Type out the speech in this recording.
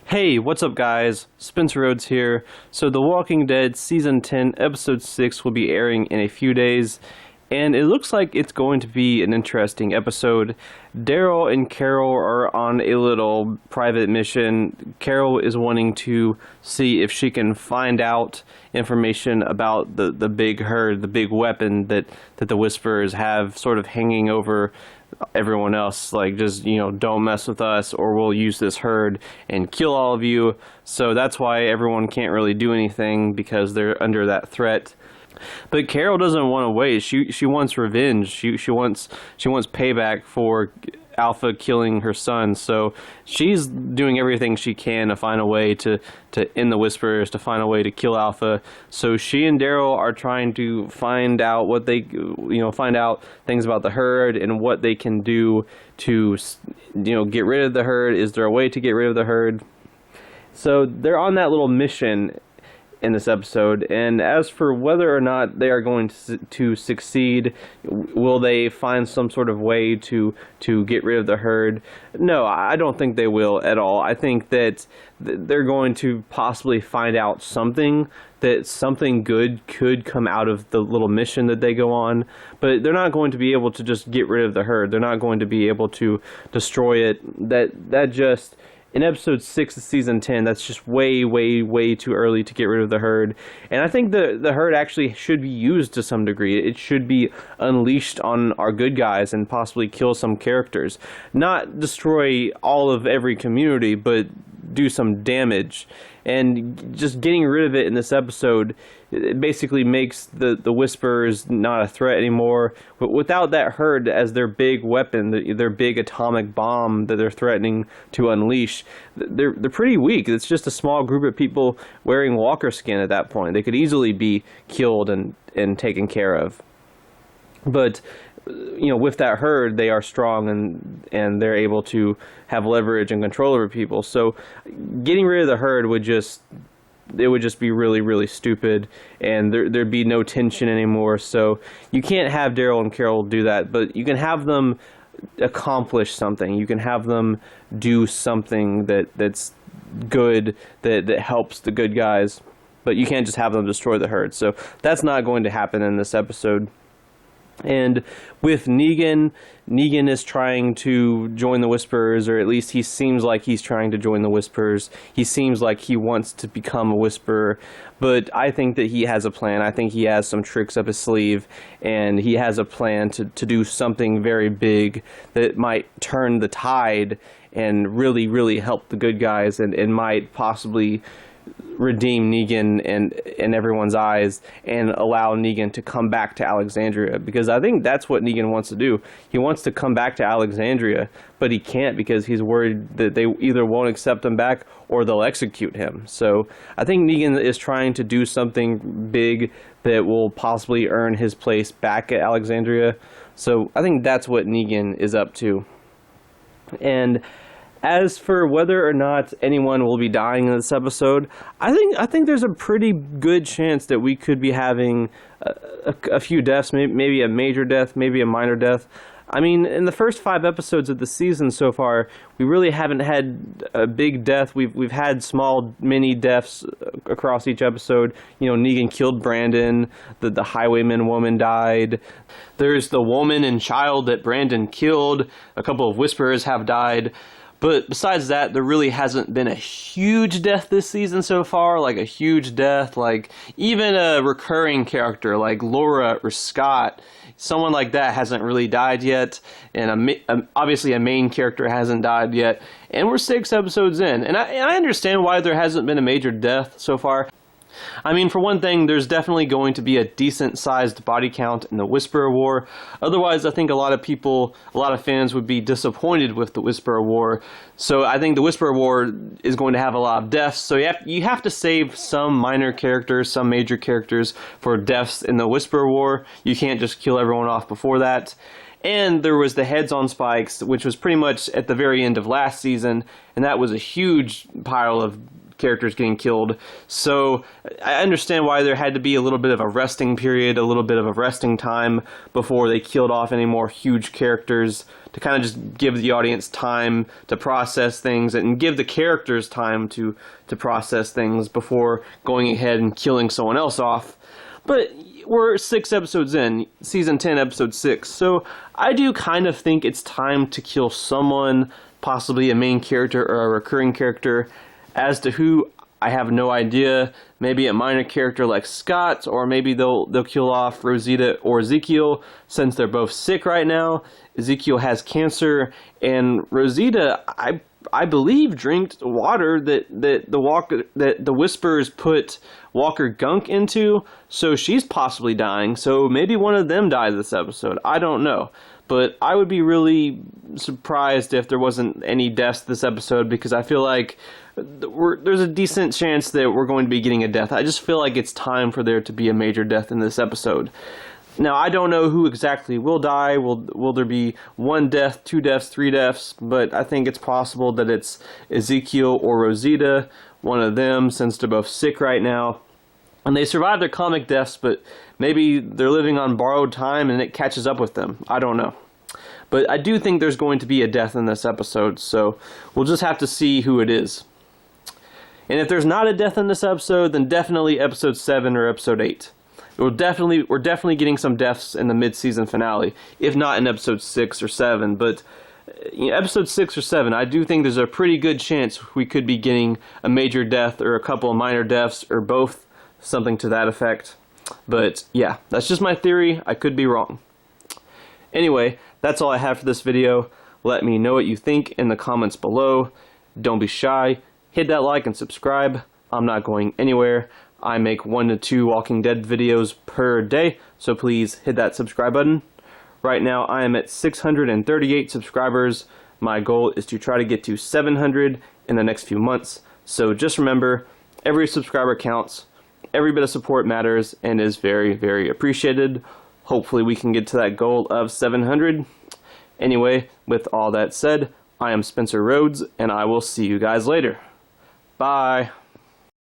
Hey, what's up, guys? Spencer Rhodes here. So, The Walking Dead Season 10, Episode 6 will be airing in a few days, and it looks like it's going to be an interesting episode. Daryl and Carol are on a little private mission. Carol is wanting to see if she can find out information about the big herd, the big weapon that the Whisperers have sort of hanging over everyone else, like, just, don't mess with us or we'll use this herd and kill all of you. So that's why everyone can't really do anything, because they're under that threat. But Carol doesn't want to wait. She wants revenge. She wants payback for Alpha killing her son. So she's doing everything she can to find a way to end the Whisperers, to find a way to kill Alpha. So she and Daryl are trying to find out what they, find out things about the herd and what they can do to, get rid of the herd. Is there a way to get rid of the herd? So they're on that little mission in this episode, and as for whether or not they are going to succeed, will they find some sort of way to get rid of the herd? No, I don't think they will at all. I think that they're going to possibly find out something, that something good could come out of the little mission that they go on, but they're not going to be able to just get rid of the herd. They're not going to be able to destroy it. That just, in episode 6 of season 10, that's just way, way, way too early to get rid of the herd. And I think the herd actually should be used to some degree. It should be unleashed on our good guys and possibly kill some characters. Not destroy all of every community, but do some damage. And just getting rid of it in this episode, it basically makes the Whisperers not a threat anymore. But without that herd as their big weapon, their big atomic bomb that they're threatening to unleash, they're pretty weak. It's just a small group of people wearing walker skin at that point. They could easily be killed and taken care of. But with that herd, they are strong and they're able to have leverage and control over people. So getting rid of the herd would just be really, really stupid, and there'd be no tension anymore. So you can't have Daryl and Carol do that, but you can have them accomplish something. You can have them do something that's good, that helps the good guys, but you can't just have them destroy the herd. So that's not going to happen in this episode. And with Negan is trying to join the Whisperers, or at least he seems like he's trying to join the Whisperers. He seems like he wants to become a Whisperer, but I think that he has a plan. I think he has some tricks up his sleeve, and he has a plan to do something very big that might turn the tide and really, really help the good guys, and might possibly redeem Negan in everyone's eyes and allow Negan to come back to Alexandria, because I think that's what Negan wants to do. He wants to come back to Alexandria, but he can't because he's worried that they either won't accept him back or they'll execute him. So I think Negan is trying to do something big that will possibly earn his place back at Alexandria. So I think that's what Negan is up to. And as for whether or not anyone will be dying in this episode, I think there's a pretty good chance that we could be having a few deaths, maybe a major death, maybe a minor death. I mean, in the first 5 episodes of the season so far, we really haven't had a big death. We've had small mini deaths across each episode. Negan killed Brandon. The highwayman woman died. There's the woman and child that Brandon killed. A couple of Whisperers have died. But besides that, there really hasn't been a huge death this season so far, like a huge death, like even a recurring character like Laura or Scott, someone like that hasn't really died yet, and obviously a main character hasn't died yet, and we're 6 episodes in, and I understand why there hasn't been a major death so far. I mean, for one thing, there's definitely going to be a decent-sized body count in the Whisperer War. Otherwise, I think a lot of fans would be disappointed with the Whisperer War. So I think the Whisperer War is going to have a lot of deaths. So you have to save some minor characters, some major characters for deaths in the Whisperer War. You can't just kill everyone off before that. And there was the Heads on Spikes, which was pretty much at the very end of last season, and that was a huge pile of characters getting killed. So I understand why there had to be a little bit of a resting period, a little bit of a resting time before they killed off any more huge characters, to kind of just give the audience time to process things and give the characters time to process things before going ahead and killing someone else off. But we're 6 episodes in, season 10, episode 6, so I do kind of think it's time to kill someone, possibly a main character or a recurring character. As to who, I have no idea. Maybe a minor character like Scott, or maybe they'll kill off Rosita or Ezekiel, since they're both sick right now. Ezekiel has cancer, and Rosita, I believe, drank water that the Whispers put Walker Gunk into, so she's possibly dying. So maybe one of them died this episode. I don't know, but I would be really surprised if there wasn't any deaths this episode, because I feel like there's a decent chance that we're going to be getting a death. I just feel like it's time for there to be a major death in this episode. Now, I don't know who exactly will die. Will there be 1 death, 2 deaths, 3 deaths? But I think it's possible that it's Ezekiel or Rosita, one of them, since they're both sick right now. And they survived their comic deaths, but maybe they're living on borrowed time and it catches up with them. I don't know. But I do think there's going to be a death in this episode, so we'll just have to see who it is. And if there's not a death in this episode, then definitely episode 7 or episode 8. We're definitely getting some deaths in the mid-season finale, if not in episode 6 or 7. But episode 6 or 7, I do think there's a pretty good chance we could be getting a major death or a couple of minor deaths or both, something to that effect. But yeah, that's just my theory. I could be wrong. Anyway, that's all I have for this video. Let me know what you think in the comments below. Don't be shy. Hit that like and subscribe. I'm not going anywhere. I make 1 to 2 Walking Dead videos per day, so please hit that subscribe button. Right now I am at 638 subscribers. My goal is to try to get to 700 in the next few months. So just remember, every subscriber counts, every bit of support matters and is very, very appreciated. Hopefully we can get to that goal of 700. Anyway, with all that said, I am Spencer Rhodes, and I will see you guys later. Bye.